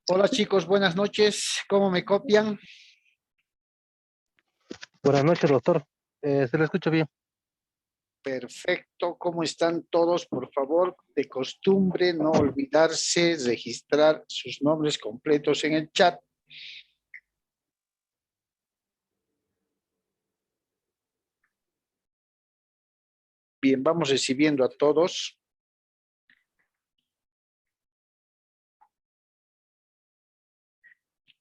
Hola chicos, buenas noches. ¿Cómo me copian? Buenas noches, doctor. Se le escucha bien. Perfecto. ¿Cómo están todos? Por favor, de costumbre, no olvidarse registrar sus nombres completos en el chat. Bien, vamos recibiendo a todos.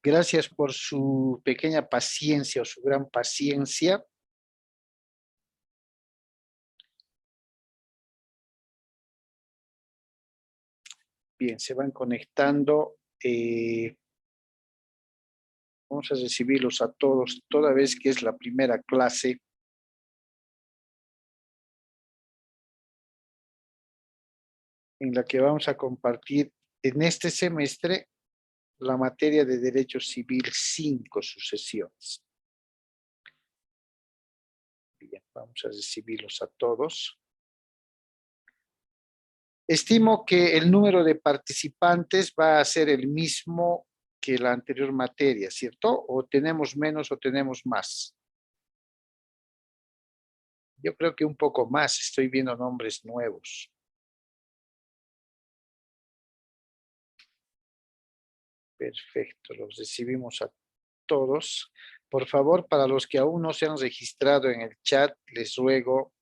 Gracias por su pequeña paciencia o su gran paciencia. Bien, se van conectando. Vamos a recibirlos a todos, toda vez que es la primera clase. En la que vamos a compartir en este semestre la materia de Derecho Civil 5 sucesiones. Bien, vamos a recibirlos a todos. Estimo que el número de participantes va a ser el mismo que la anterior materia, ¿cierto? ¿O tenemos menos o tenemos más? Yo creo que un poco más, estoy viendo nombres nuevos. Perfecto, los recibimos a todos. Por favor, para los que aún no se han registrado en el chat, les ruego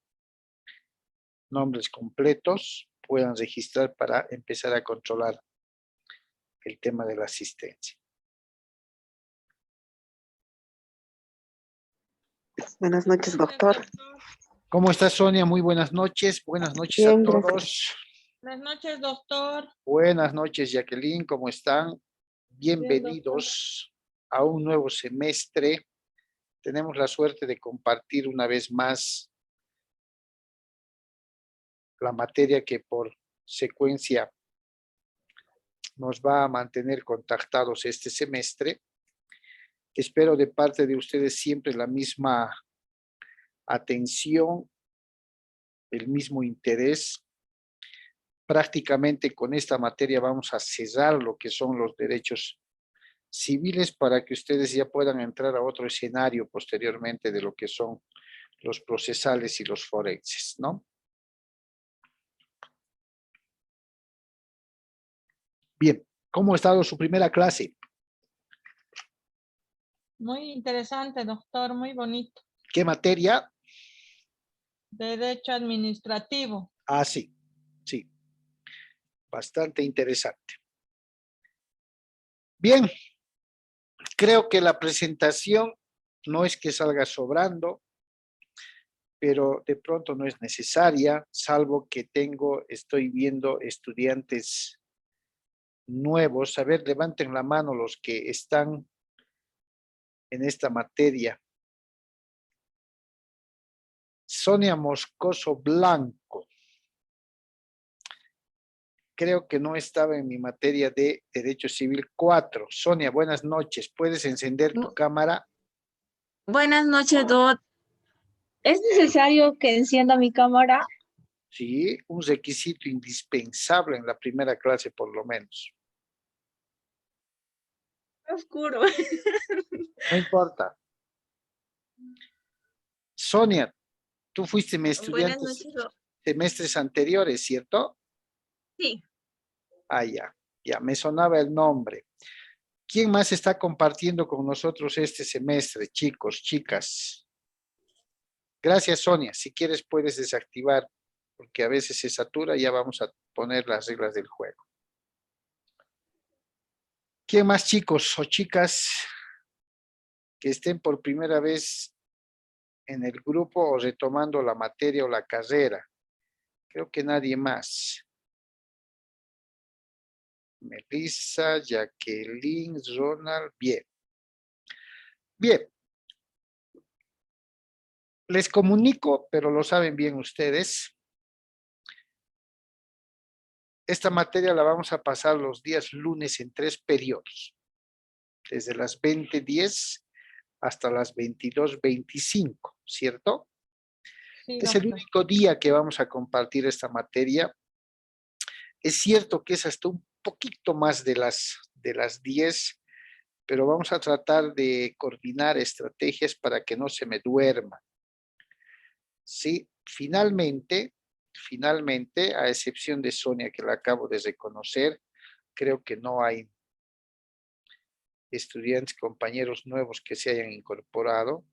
nombres completos, puedan registrar para empezar a controlar el tema de la asistencia. Buenas noches, doctor. ¿Cómo está Sonia? Muy buenas noches. Buenas noches a Bien, todos. gracias. Buenas noches, doctor. Buenas noches, Jacqueline. ¿Cómo están? Bien, Bienvenidos a un nuevo semestre. Tenemos la suerte de compartir una vez más la materia que por secuencia nos va a mantener contactados este semestre. Espero de parte de ustedes siempre la misma atención, el mismo interés. Prácticamente con esta materia vamos a cerrar lo que son los derechos civiles para que ustedes ya puedan entrar a otro escenario posteriormente de lo que son los procesales y los forenses, ¿no? Bien, ¿cómo ha estado su primera clase? Muy interesante, doctor, muy bonito. ¿Qué materia? Derecho administrativo. Ah, sí, sí. Bastante interesante. Bien, creo que la presentación no es que salga sobrando, pero de pronto no es necesaria, salvo que estoy viendo estudiantes nuevos. A ver, levanten la mano los que están en esta materia. Sonia Moscoso Blanco. Creo que no estaba en mi materia de Derecho Civil 4. Sonia, buenas noches. ¿Puedes encender tu cámara? Buenas noches, Dot. ¿Es necesario que encienda mi cámara? Sí, un requisito indispensable en la primera clase por lo menos. Oscuro. No importa. Sonia, tú fuiste mi Buenas estudiante noches, Dot. semestres anteriores, ¿cierto? Sí. Ah, ya me sonaba el nombre. ¿Quién más está compartiendo con nosotros este semestre, chicos, chicas? Gracias, Sonia. Si quieres puedes desactivar, porque a veces se satura y ya vamos a poner las reglas del juego. ¿Quién más, chicos o chicas, que estén por primera vez en el grupo o retomando la materia o la carrera? Creo que nadie más. Melissa, Jacqueline, Ronald, bien. Bien. Les comunico, pero lo saben bien ustedes. Esta materia la vamos a pasar los días lunes en 3 periodos. Desde las 20:10 hasta las 22:25, ¿cierto? Sí, Es el doctor. único día que vamos a compartir esta materia. Es cierto que es hasta un poquito más de las de las 10, pero vamos a tratar de coordinar estrategias para que no se me duerma. Sí, finalmente, a excepción de Sonia, que la acabo de reconocer, creo que no hay estudiantes, compañeros nuevos que se hayan incorporado.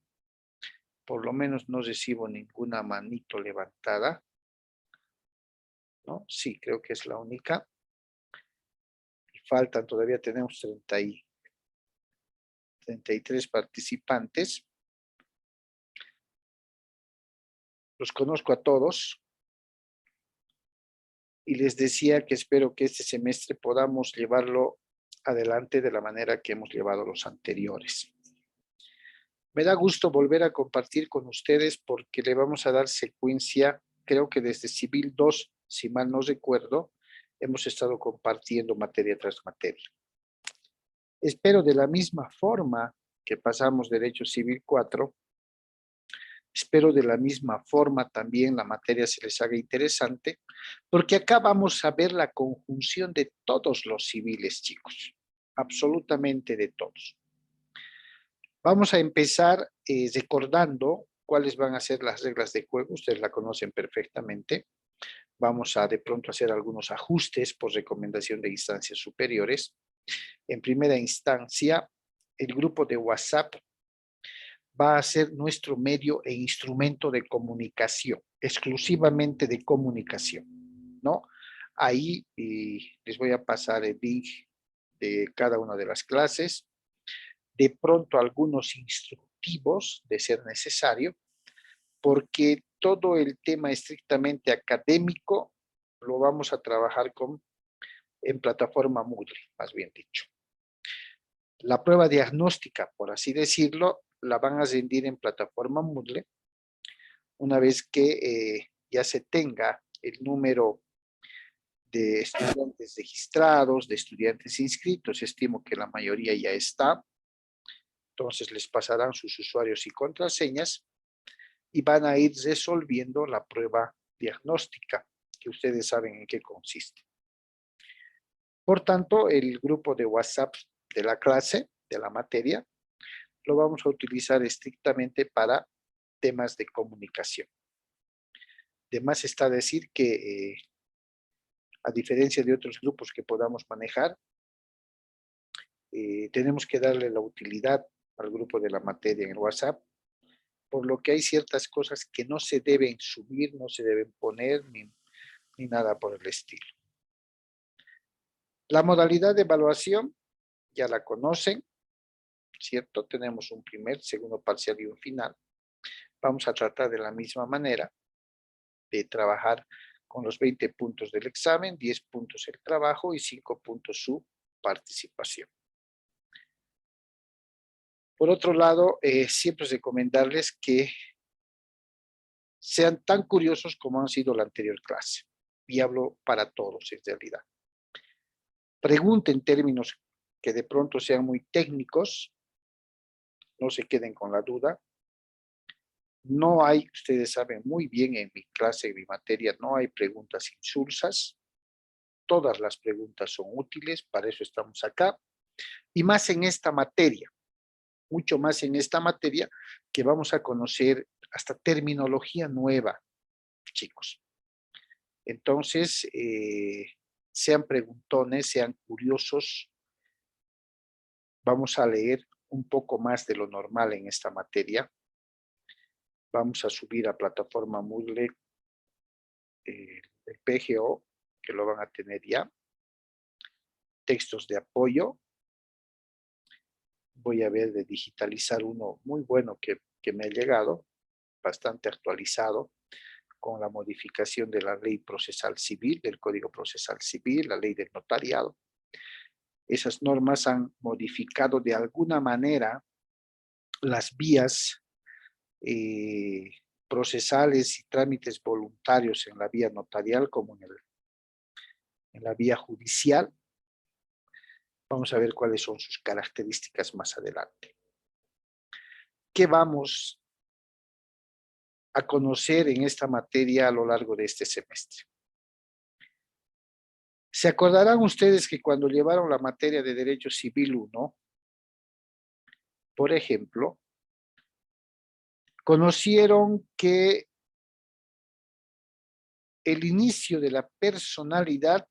Por lo menos no recibo ninguna manito levantada, ¿no? Sí, creo que es la única. Y faltan, todavía tenemos 33 participantes. Los conozco a todos. Y les decía que espero que este semestre podamos llevarlo adelante de la manera que hemos llevado los anteriores. Me da gusto volver a compartir con ustedes porque le vamos a dar secuencia, creo que desde Civil 2, si mal no recuerdo, hemos estado compartiendo materia tras materia. Espero de la misma forma que pasamos Derecho Civil 4, espero de la misma forma también la materia se les haga interesante, porque acá vamos a ver la conjunción de todos los civiles, chicos, absolutamente de todos. Vamos a empezar recordando cuáles van a ser las reglas de juego, ustedes la conocen perfectamente. Vamos a de pronto hacer algunos ajustes por recomendación de instancias superiores. En primera instancia, el grupo de WhatsApp va a ser nuestro medio e instrumento de comunicación, exclusivamente de comunicación, ¿no? Ahí les voy a pasar el link de cada una de las clases, de pronto algunos instructivos de ser necesario, porque todo el tema estrictamente académico lo vamos a trabajar en plataforma Moodle, más bien dicho. La prueba diagnóstica, por así decirlo, la van a rendir en plataforma Moodle una vez que ya se tenga el número de estudiantes registrados, de estudiantes inscritos. Estimo que la mayoría ya está. Entonces les pasarán sus usuarios y contraseñas y van a ir resolviendo la prueba diagnóstica, que ustedes saben en qué consiste. Por tanto, el grupo de WhatsApp de la clase, de la materia, lo vamos a utilizar estrictamente para temas de comunicación. De más está decir que, a diferencia de otros grupos que podamos manejar, tenemos que darle la utilidad al grupo de la materia en el WhatsApp, por lo que hay ciertas cosas que no se deben subir, no se deben poner, ni nada por el estilo. La modalidad de evaluación ya la conocen, ¿cierto? Tenemos un primer, segundo parcial y un final. Vamos a tratar de la misma manera de trabajar con los 20 puntos del examen, 10 puntos el trabajo y 5 puntos su participación. Por otro lado, siempre recomendarles que sean tan curiosos como han sido la anterior clase. Y hablo para todos en realidad. Pregunten términos que de pronto sean muy técnicos, no se queden con la duda. No hay, ustedes saben muy bien en mi clase, en mi materia, no hay preguntas insulsas. Todas las preguntas son útiles, para eso estamos acá. Y más en esta materia, mucho más en esta materia, que vamos a conocer hasta terminología nueva, chicos. Entonces, sean preguntones, sean curiosos. Vamos a leer un poco más de lo normal en esta materia. Vamos a subir a plataforma Moodle el PGO, que lo van a tener ya. Textos de apoyo. Voy a ver de digitalizar uno muy bueno que me ha llegado, bastante actualizado, con la modificación de la ley procesal civil, del Código Procesal Civil, la ley del notariado. Esas normas han modificado de alguna manera las vías procesales y trámites voluntarios en la vía notarial como en la vía judicial. Vamos a ver cuáles son sus características más adelante. ¿Qué vamos a conocer en esta materia a lo largo de este semestre? ¿Se acordarán ustedes que cuando llevaron la materia de Derecho Civil 1, por ejemplo, conocieron que el inicio de la personalidad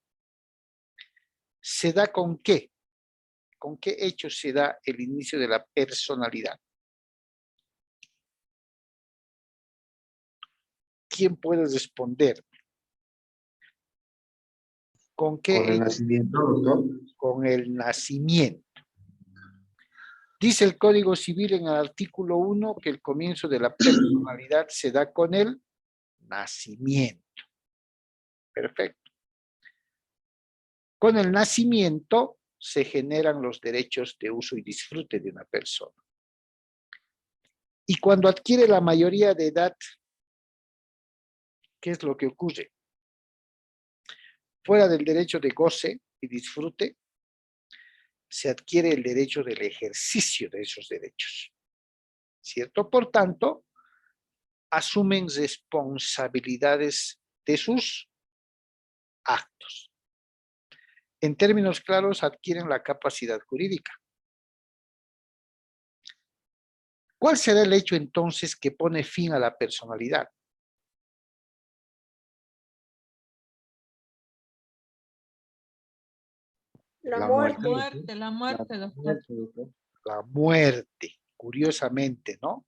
se da con qué? ¿Con qué hecho se da el inicio de la personalidad? ¿Quién puede responder? ¿Con qué Con el hecho? nacimiento, doctor. Con el nacimiento. Dice el Código Civil en el artículo 1 que el comienzo de la personalidad se da con el nacimiento. Perfecto. Con el nacimiento se generan los derechos de uso y disfrute de una persona. Y cuando adquiere la mayoría de edad, ¿qué es lo que ocurre? Fuera del derecho de goce y disfrute, se adquiere el derecho del ejercicio de esos derechos. ¿Cierto? Por tanto, asumen responsabilidades de sus actos. En términos claros, adquieren la capacidad jurídica. ¿Cuál será el hecho entonces que pone fin a la personalidad? La La muerte. La muerte, doctor. La muerte, curiosamente, ¿no?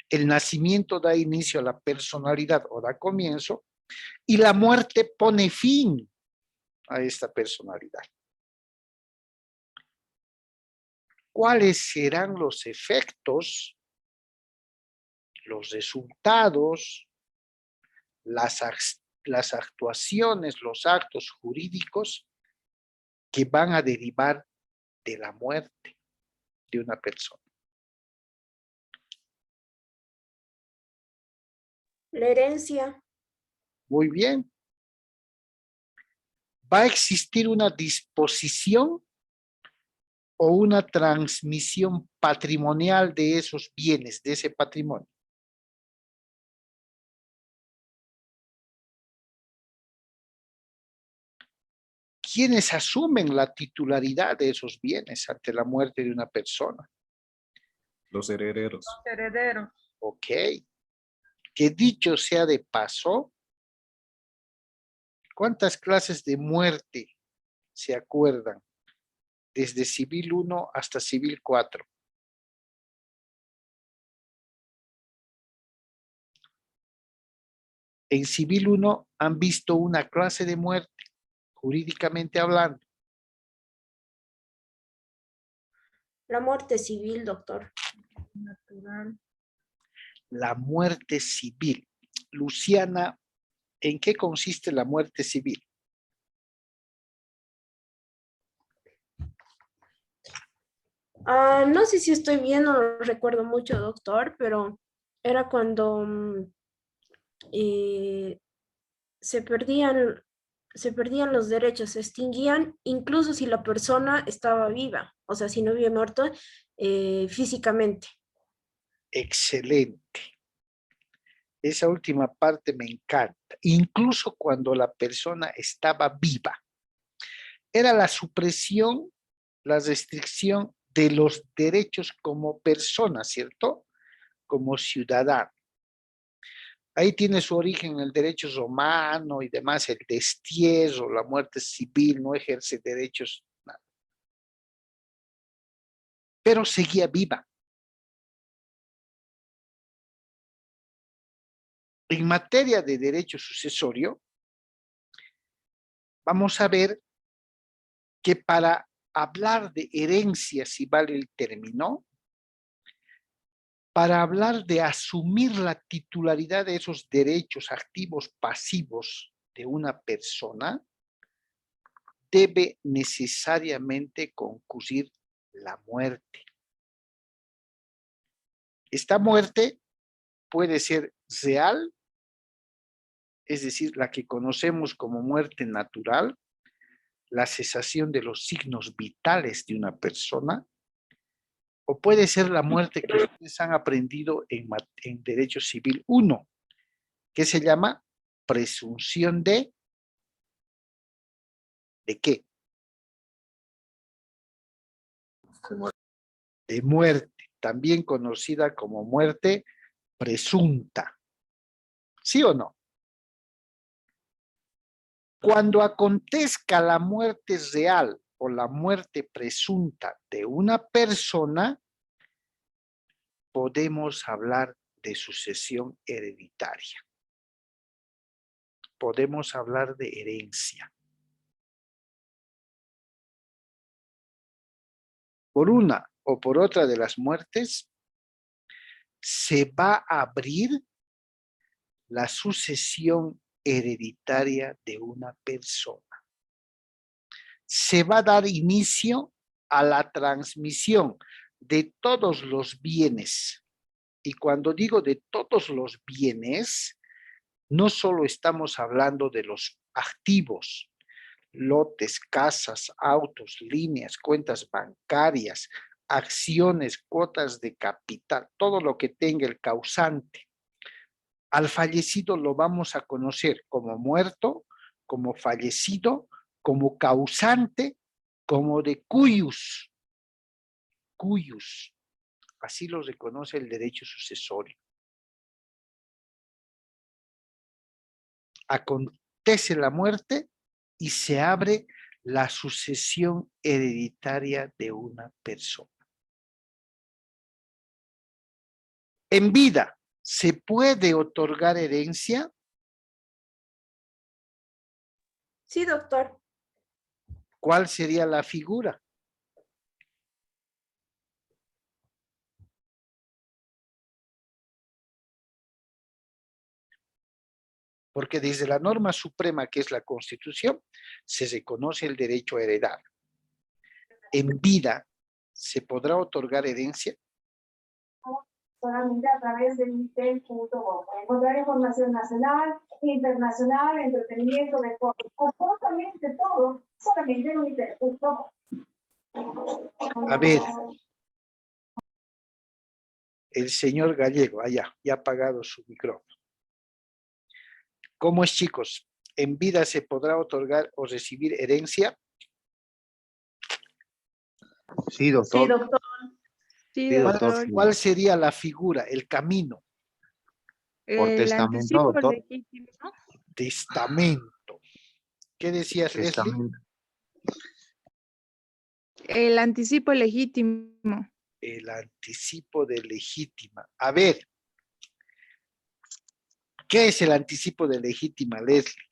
El nacimiento da inicio a la personalidad o da comienzo y la muerte pone fin a esta personalidad. ¿Cuáles serán los efectos, los resultados, las actuaciones, los actos jurídicos que van a derivar de la muerte de una persona? La herencia. Muy bien. ¿Va a existir una disposición o una transmisión patrimonial de esos bienes, de ese patrimonio? ¿Quiénes asumen la titularidad de esos bienes ante la muerte de una persona? Los herederos. Heredero. Ok. Que dicho sea de paso, ¿cuántas clases de muerte se acuerdan? Desde Civil 1 hasta Civil 4. En Civil 1 han visto una clase de muerte, jurídicamente hablando. La muerte civil, doctor. Natural. La muerte civil. Luciana, ¿en qué consiste la muerte civil? No sé si estoy bien, no lo recuerdo mucho, doctor, pero era cuando eh, se perdían, se perdían los derechos, se extinguían, incluso si la persona estaba viva, o sea, si no había muerto físicamente. Excelente. Esa última parte me encanta. Incluso cuando la persona estaba viva. Era la supresión, la restricción de los derechos como persona, ¿cierto? Como ciudadano. Ahí tiene su origen el derecho romano y demás, el destierro, la muerte civil, no ejerce derechos, nada. Pero seguía viva. En materia de derecho sucesorio, vamos a ver que para hablar de herencia, si vale el término, para hablar de asumir la titularidad de esos derechos activos pasivos de una persona, debe necesariamente concurrir la muerte. Esta muerte puede ser real, es decir, la que conocemos como muerte natural, la cesación de los signos vitales de una persona, o puede ser la muerte que ustedes han aprendido en Derecho Civil 1, que se llama presunción de ¿De qué? De muerte, también conocida como muerte presunta. ¿Sí o no? Cuando acontezca la muerte real o la muerte presunta de una persona, podemos hablar de sucesión hereditaria. Podemos hablar de herencia. Por una o por otra de las muertes, se va a abrir la sucesión hereditaria de una persona. Se va a dar inicio a la transmisión de todos los bienes. Y cuando digo de todos los bienes, no solo estamos hablando de los activos, lotes, casas, autos, líneas, cuentas bancarias, acciones, cuotas de capital, todo lo que tenga el causante. Al fallecido lo vamos a conocer como muerto, como fallecido, como causante, como de cuius. Cuius. Así lo reconoce el derecho sucesorio. Acontece la muerte y se abre la sucesión hereditaria de una persona. En vida, ¿se puede otorgar herencia? Sí, doctor. ¿Cuál sería la figura? Porque desde la norma suprema, que es la Constitución, se reconoce el derecho a heredar. En vida, ¿se podrá otorgar herencia? Solamente a través del Intel.gov. Encontrar información nacional, internacional, entretenimiento, deporte, absolutamente todo, solamente en Intel.gov. A ver, el señor Gallego, allá, ya ha apagado su micrófono. ¿Cómo es, chicos? ¿En vida se podrá otorgar o recibir herencia? Sí, doctor. Sí, doctor. Sí, Sí, doctor. doctor. ¿Cuál sería la figura, el camino? Por El testamento, anticipo doctor. legítimo. Testamento. ¿Qué decías, Leslie? Testamento. El anticipo legítimo. El anticipo de legítima. A ver, ¿qué es el anticipo de legítima, Leslie?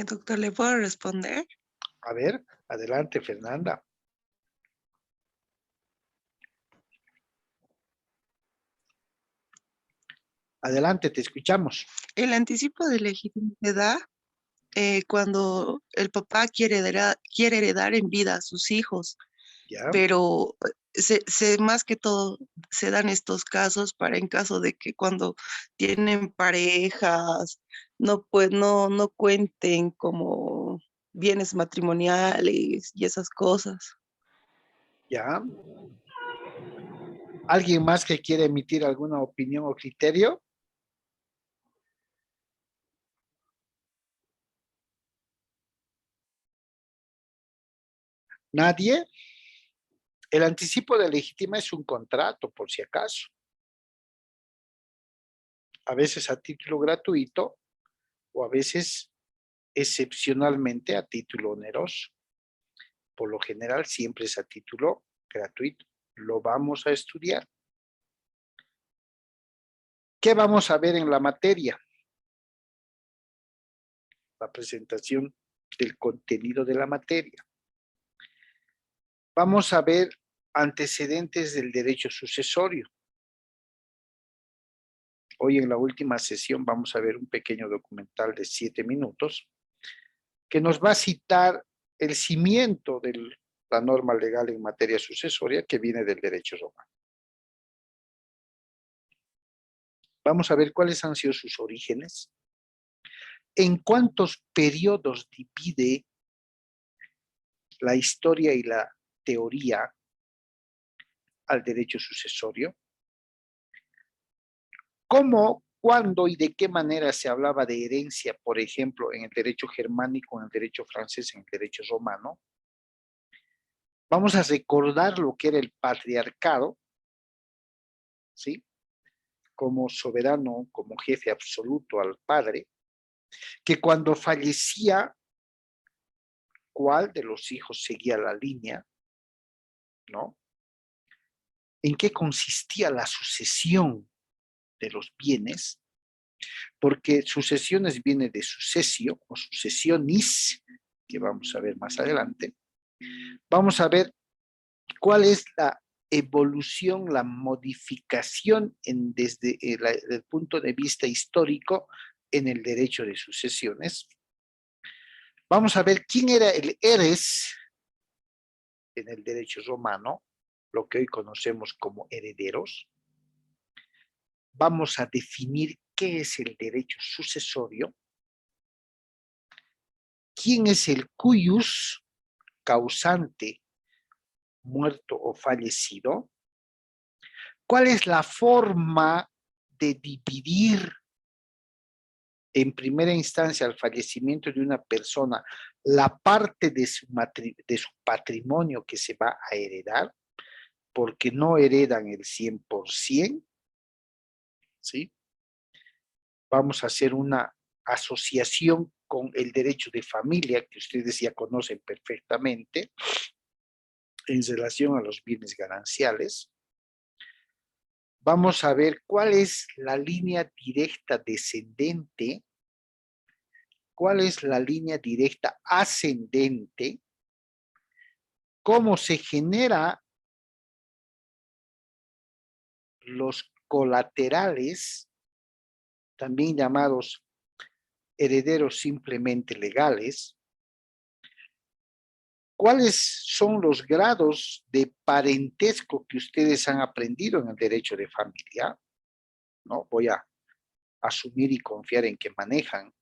Doctor, ¿le puedo responder? A ver, adelante, Fernanda. Adelante, te escuchamos. El anticipo de legitimidad se da cuando el papá quiere heredar en vida a sus hijos, ¿Ya? pero más que todo se dan estos casos para en caso de que cuando tienen parejas no cuenten como bienes matrimoniales y esas cosas. ¿Ya? ¿Alguien más que quiere emitir alguna opinión o criterio? ¿Nadie? El anticipo de legítima es un contrato, por si acaso. A veces a título gratuito o a veces excepcionalmente a título oneroso. Por lo general siempre es a título gratuito. Lo vamos a estudiar. ¿Qué vamos a ver en la materia? La presentación del contenido de la materia. Vamos a ver antecedentes del derecho sucesorio. Hoy en la última sesión vamos a ver un pequeño documental de 7 minutos que nos va a citar el cimiento de la norma legal en materia sucesoria que viene del derecho romano. Vamos a ver cuáles han sido sus orígenes, en cuántos periodos divide la historia y la teoría al derecho sucesorio, cómo ¿Cuándo y de qué manera se hablaba de herencia, por ejemplo, en el derecho germánico, en el derecho francés, en el derecho romano? Vamos a recordar lo que era el patriarcado, ¿sí? Como soberano, como jefe absoluto al padre, que cuando fallecía, ¿cuál de los hijos seguía la línea? ¿No? ¿En qué consistía la sucesión de los bienes? Porque sucesiones viene de sucesio o sucesionis, que vamos a ver más adelante. Vamos a ver cuál es la evolución, la modificación desde el punto de vista histórico en el derecho de sucesiones. Vamos a ver quién era el heres en el derecho romano, lo que hoy conocemos como herederos. Vamos a definir qué es el derecho sucesorio, quién es el cuius, causante, muerto o fallecido, cuál es la forma de dividir en primera instancia al fallecimiento de una persona la parte de su patrimonio que se va a heredar, porque no heredan el 100%, ¿sí? Vamos a hacer una asociación con el derecho de familia, que ustedes ya conocen perfectamente, en relación a los bienes gananciales. Vamos a ver cuál es la línea directa descendente, cuál es la línea directa ascendente, cómo se genera los colaterales, también llamados herederos simplemente legales, cuáles son los grados de parentesco que ustedes han aprendido en el derecho de familia, ¿no? Voy a asumir y confiar en que manejan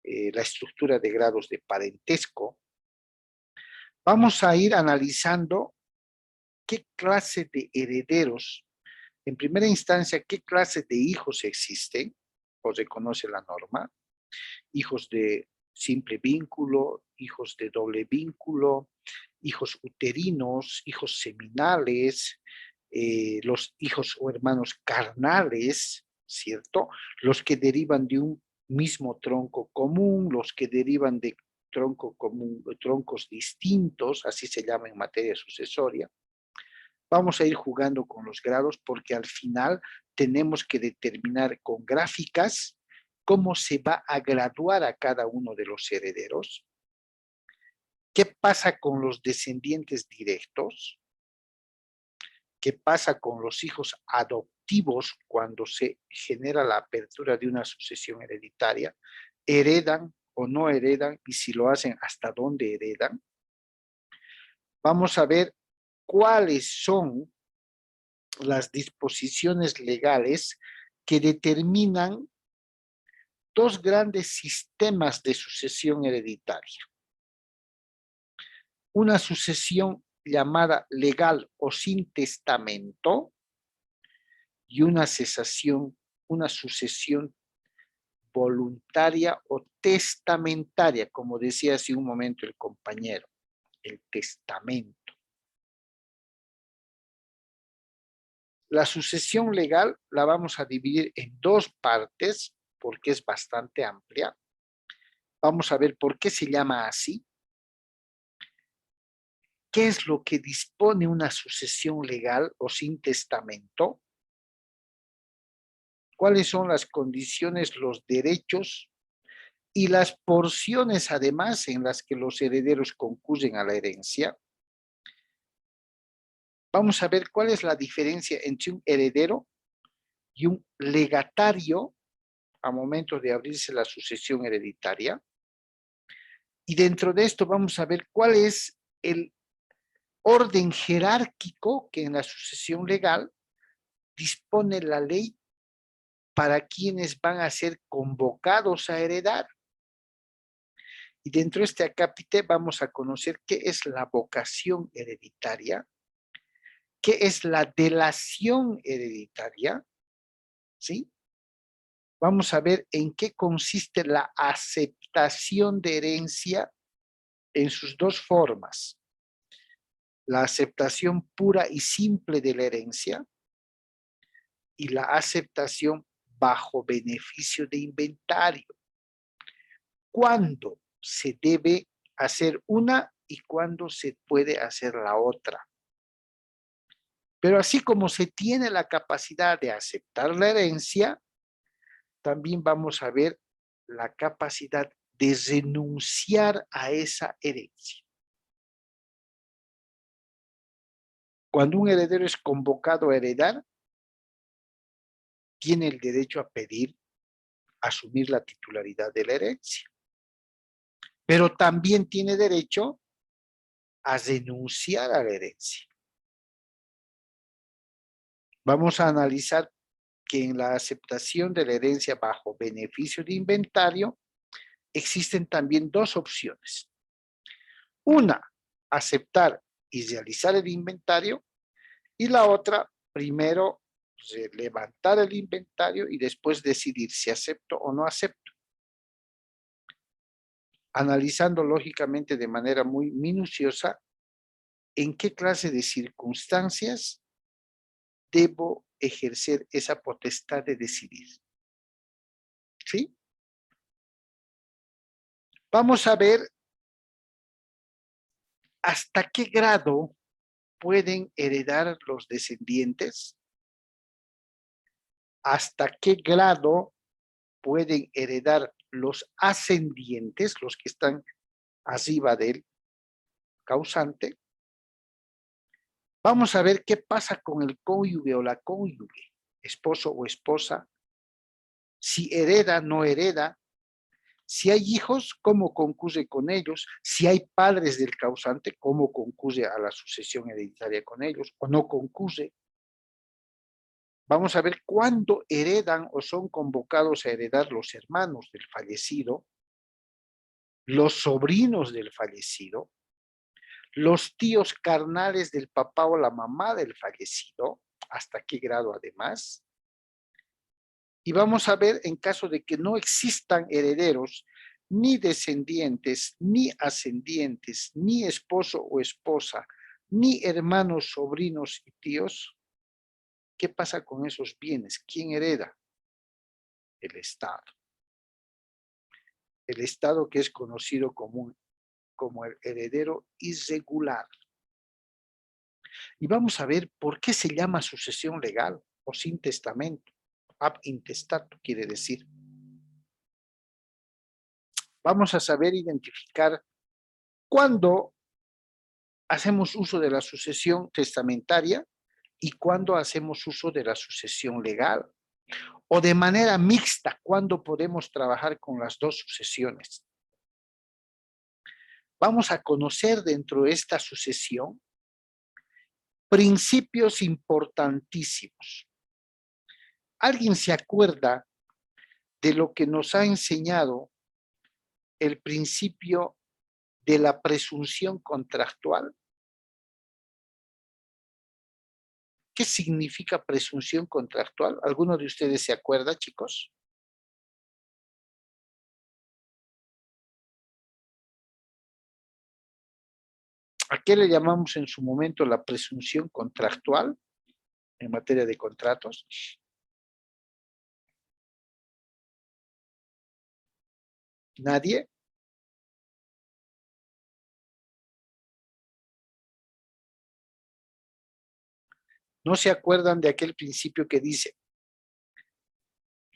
la estructura de grados de parentesco. Vamos a ir analizando qué clase de herederos, en primera instancia, qué clase de hijos existen, o reconoce la norma, hijos de simple vínculo, hijos de doble vínculo, hijos uterinos, hijos seminales, los hijos o hermanos carnales, ¿cierto? Los que derivan de un mismo tronco común, los que derivan de tronco común, troncos distintos, así se llama en materia sucesoria. Vamos a ir jugando con los grados porque al final tenemos que determinar con gráficas cómo se va a graduar a cada uno de los herederos. ¿Qué pasa con los descendientes directos? ¿Qué pasa con los hijos adoptivos cuando se genera la apertura de una sucesión hereditaria? ¿Heredan o no heredan? Y si lo hacen, ¿hasta dónde heredan? Vamos a ver cuáles son las disposiciones legales que determinan dos grandes sistemas de sucesión hereditaria. Una sucesión llamada legal o sin testamento y una sucesión voluntaria o testamentaria, como decía hace un momento el compañero, el testamento. La sucesión legal la vamos a dividir en dos partes porque es bastante amplia. Vamos a ver por qué se llama así. ¿Qué es lo que dispone una sucesión legal o sin testamento? ¿Cuáles son las condiciones, los derechos y las porciones además en las que los herederos concurren a la herencia? Vamos a ver cuál es la diferencia entre un heredero y un legatario a momento de abrirse la sucesión hereditaria. Y dentro de esto vamos a ver cuál es el orden jerárquico que en la sucesión legal dispone la ley para quienes van a ser convocados a heredar. Y dentro de este acápite vamos a conocer qué es la vocación hereditaria, qué es la delación hereditaria, ¿sí? vamos a ver en qué consiste la aceptación de herencia en sus dos formas. La aceptación pura y simple de la herencia y la aceptación bajo beneficio de inventario. ¿Cuándo se debe hacer una y cuándo se puede hacer la otra? Pero así como se tiene la capacidad de aceptar la herencia, también vamos a ver la capacidad de renunciar a esa herencia. Cuando un heredero es convocado a heredar, tiene el derecho a pedir, asumir la titularidad de la herencia. Pero también tiene derecho a renunciar a la herencia. Vamos a analizar que en la aceptación de la herencia bajo beneficio de inventario existen también dos opciones. Una, aceptar y realizar el inventario, y la otra, primero levantar el inventario y después decidir si acepto o no acepto. Analizando lógicamente de manera muy minuciosa en qué clase de circunstancias debo ejercer esa potestad de decidir. ¿Sí? Vamos a ver hasta qué grado pueden heredar los descendientes, hasta qué grado pueden heredar los ascendientes, los que están arriba del causante. Vamos a ver qué pasa con el cónyuge o la cónyuge, esposo o esposa, si hereda, no hereda, si hay hijos, cómo concurre con ellos, si hay padres del causante, cómo concurre a la sucesión hereditaria con ellos, o no concurre. Vamos a ver cuándo heredan o son convocados a heredar los hermanos del fallecido, los sobrinos del fallecido, los tíos carnales del papá o la mamá del fallecido, hasta qué grado además. Y vamos a ver en caso de que no existan herederos, ni descendientes, ni ascendientes, ni esposo o esposa, ni hermanos, sobrinos y tíos, ¿qué pasa con esos bienes? ¿Quién hereda? El Estado. El Estado que es conocido como el heredero irregular. Y vamos a ver por qué se llama sucesión legal o sin testamento. Ab intestato quiere decir. Vamos a saber identificar cuándo hacemos uso de la sucesión testamentaria y cuándo hacemos uso de la sucesión legal. O de manera mixta, cuándo podemos trabajar con las dos sucesiones. Vamos a conocer dentro de esta sucesión principios importantísimos. ¿Alguien se acuerda de lo que nos ha enseñado el principio de la presunción contractual? ¿Qué significa presunción contractual? ¿Alguno de ustedes se acuerda, chicos? ¿A qué le llamamos en su momento la presunción contractual en materia de contratos? ¿Nadie? ¿No se acuerdan de aquel principio que dice,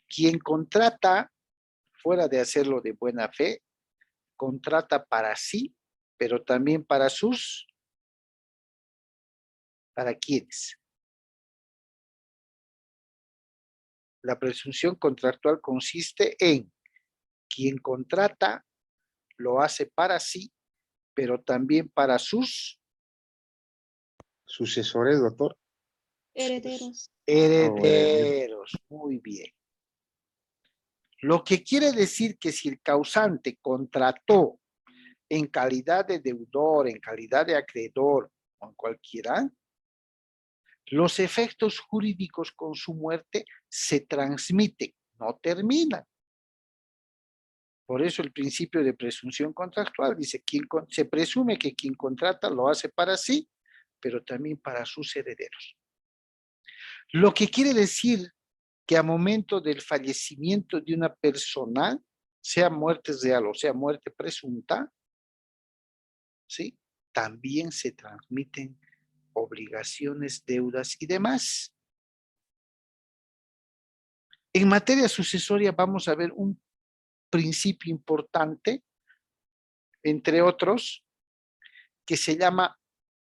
quien contrata, fuera de hacerlo de buena fe, contrata para sí, pero también para sus, ¿para quiénes? La presunción contractual consiste en quien contrata lo hace para sí, pero también para sus Sucesores, doctor. Herederos. herederos. Muy bien. Lo que quiere decir que si el causante contrató en calidad de deudor, en calidad de acreedor o en cualquiera, los efectos jurídicos con su muerte se transmiten, no terminan. Por eso el principio de presunción contractual dice, se presume que quien contrata lo hace para sí, pero también para sus herederos. Lo que quiere decir que a momento del fallecimiento de una persona, sea muerte real o sea muerte presunta, ¿sí? También se transmiten obligaciones, deudas y demás. En materia sucesoria vamos a ver un principio importante, entre otros, que se llama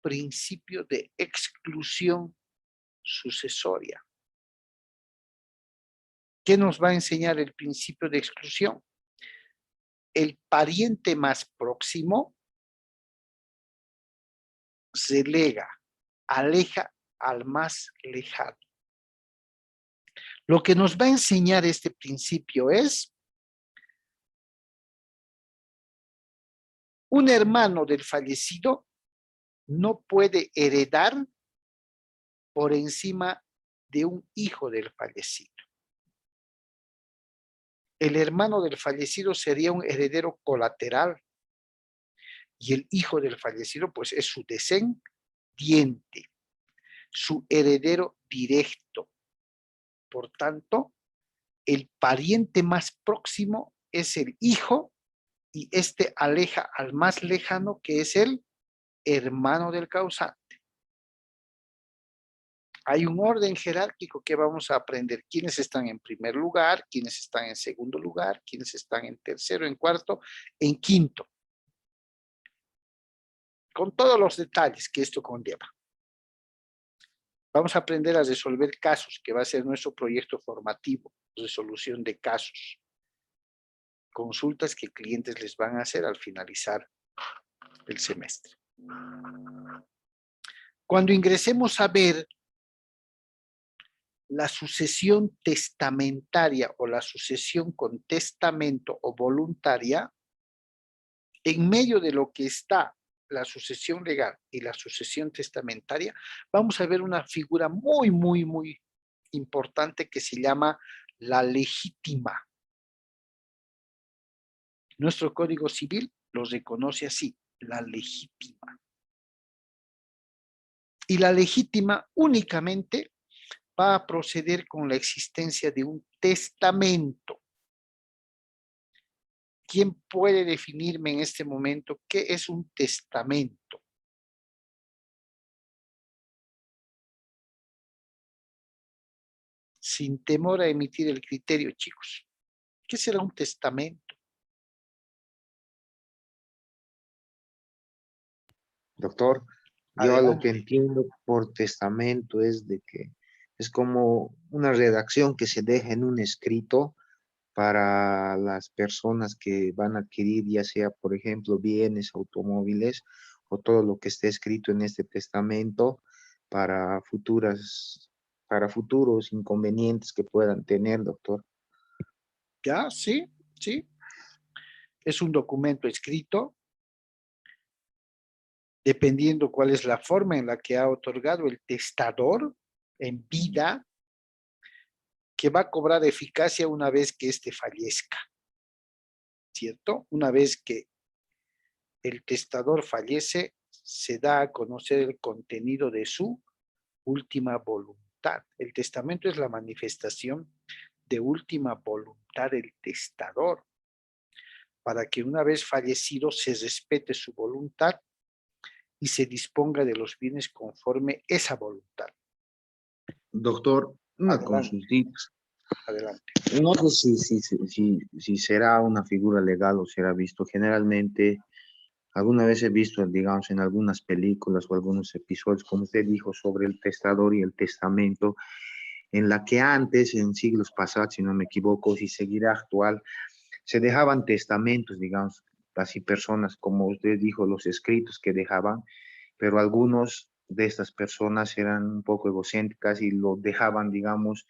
principio de exclusión sucesoria. ¿Qué nos va a enseñar el principio de exclusión? El pariente más próximo relega, aleja al más lejano. Lo que nos va a enseñar este principio es un hermano del fallecido no puede heredar por encima de un hijo del fallecido. El hermano del fallecido sería un heredero colateral y el hijo del fallecido pues es su descendiente, su heredero directo. Por tanto, el pariente más próximo es el hijo y este aleja al más lejano, que es el hermano del causante. Hay un orden jerárquico que vamos a aprender. Quiénes están en primer lugar, quiénes están en segundo lugar, quiénes están en tercero, en cuarto, en quinto. Con todos los detalles que esto conlleva. Vamos a aprender a resolver casos, que va a ser nuestro proyecto formativo, resolución de casos. Consultas que clientes les van a hacer al finalizar el semestre. Cuando ingresemos a ver la sucesión testamentaria o la sucesión con testamento o voluntaria, en medio de lo que está la sucesión legal y la sucesión testamentaria, vamos a ver una figura muy, muy, muy importante que se llama la legítima. Nuestro Código Civil lo reconoce así, la legítima. Y la legítima únicamente va a proceder con la existencia de un testamento. ¿Quién puede definirme en este momento qué es un testamento? Sin temor a emitir el criterio, chicos. ¿Qué será un testamento? Doctor, yo Adelante. lo que entiendo por testamento es de que es como una redacción que se deja en un escrito para las personas que van a adquirir, ya sea, por ejemplo, bienes, automóviles, o todo lo que esté escrito en este testamento para futuros inconvenientes que puedan tener, doctor. ¿Ya? Sí, sí. Es un documento escrito, dependiendo cuál es la forma en la que ha otorgado el testador en vida, que va a cobrar eficacia una vez que éste fallezca, ¿cierto? Una vez que el testador fallece, se da a conocer el contenido de su última voluntad. El testamento es la manifestación de última voluntad del testador, para que una vez fallecido se respete su voluntad y se disponga de los bienes conforme esa voluntad. Doctor, una Adelante. consultita. Adelante. No sé si será una figura legal o será visto. Generalmente, alguna vez he visto, digamos, en algunas películas o algunos episodios, como usted dijo, sobre el testador y el testamento, en la que antes, en siglos pasados, si no me equivoco, si seguirá actual, se dejaban testamentos, digamos, así personas, como usted dijo, los escritos que dejaban, pero algunos de estas personas eran un poco egocéntricas y lo dejaban, digamos,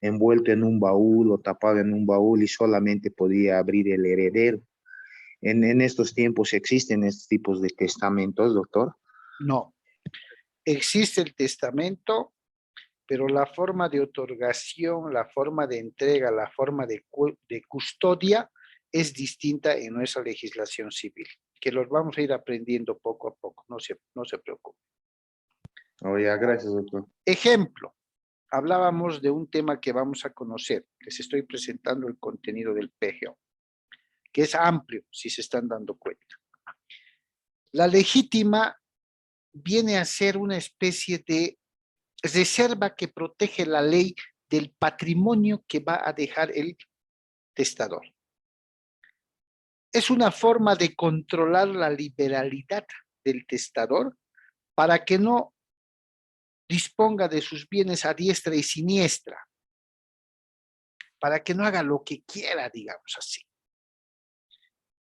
envuelto en un baúl o tapado en un baúl y solamente podía abrir el heredero. En estos tiempos existen estos tipos de testamentos, doctor. No. Existe el testamento pero la forma de otorgación, la forma de entrega, la forma de custodia es distinta en nuestra legislación civil, que los vamos a ir aprendiendo poco a poco, no se preocupe. Oh, ya, gracias, doctor. Ejemplo, hablábamos de un tema que vamos a conocer, les estoy presentando el contenido del PGO, que es amplio, si se están dando cuenta. La legítima viene a ser una especie de reserva que protege la ley del patrimonio que va a dejar el testador. Es una forma de controlar la liberalidad del testador para que no disponga de sus bienes a diestra y siniestra, para que no haga lo que quiera, digamos así.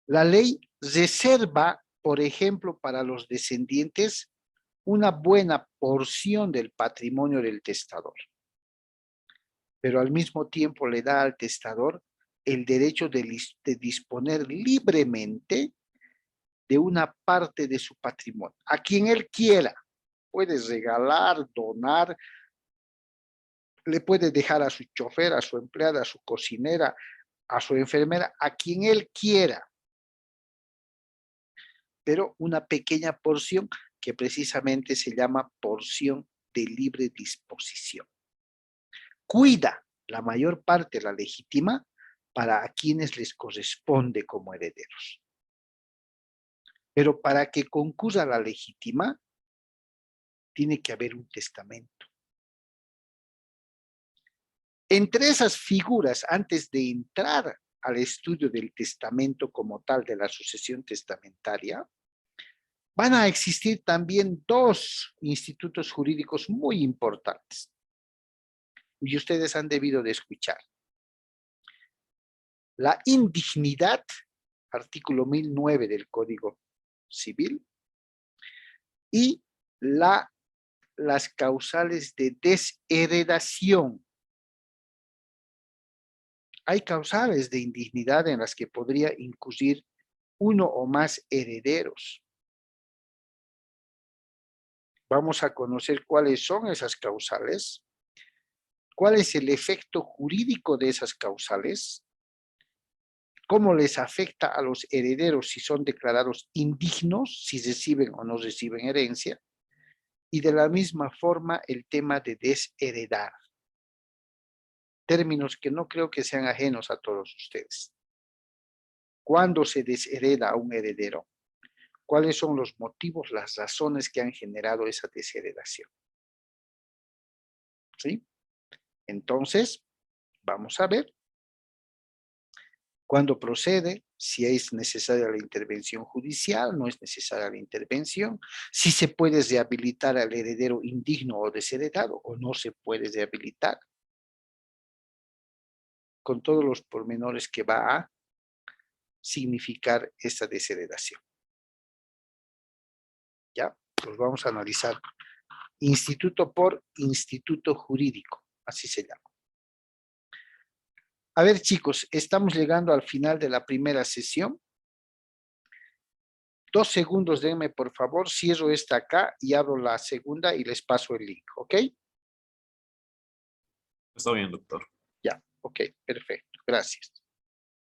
La ley reserva, por ejemplo, para los descendientes, una buena porción del patrimonio del testador, pero al mismo tiempo le da al testador el derecho de disponer libremente de una parte de su patrimonio, a quien él quiera. Puede regalar, donar, le puede dejar a su chofer, a su empleada, a su cocinera, a su enfermera, a quien él quiera, pero una pequeña porción que precisamente se llama porción de libre disposición. Cuida la mayor parte, la legítima, para a quienes les corresponde como herederos. Pero para que concurra la legítima, tiene que haber un testamento. Entre esas figuras, antes de entrar al estudio del testamento como tal, de la sucesión testamentaria, van a existir también dos institutos jurídicos muy importantes y ustedes han debido de escuchar. La indignidad, artículo 1009 del Código Civil, y las causales de desheredación. Hay causales de indignidad en las que podría incurrir uno o más herederos. Vamos a conocer cuáles son esas causales, cuál es el efecto jurídico de esas causales, cómo les afecta a los herederos si son declarados indignos, si reciben o no reciben herencia, y de la misma forma el tema de desheredar. Términos que no creo que sean ajenos a todos ustedes. ¿Cuándo se deshereda a un heredero? ¿Cuáles son los motivos, las razones que han generado esa desheredación? ¿Sí? Entonces, vamos a ver cuándo procede, si es necesaria la intervención judicial, no es necesaria la intervención, si se puede rehabilitar al heredero indigno o desheredado o no se puede rehabilitar, con todos los pormenores que va a significar esta desheredación. ¿Ya? Los vamos a analizar instituto por instituto jurídico, así se llama. A ver, chicos, estamos llegando al final de la primera sesión. 2 segundos, denme por favor, cierro esta acá y abro la segunda y les paso el link, ¿ok? Está bien, doctor. Ya, ok, perfecto, gracias.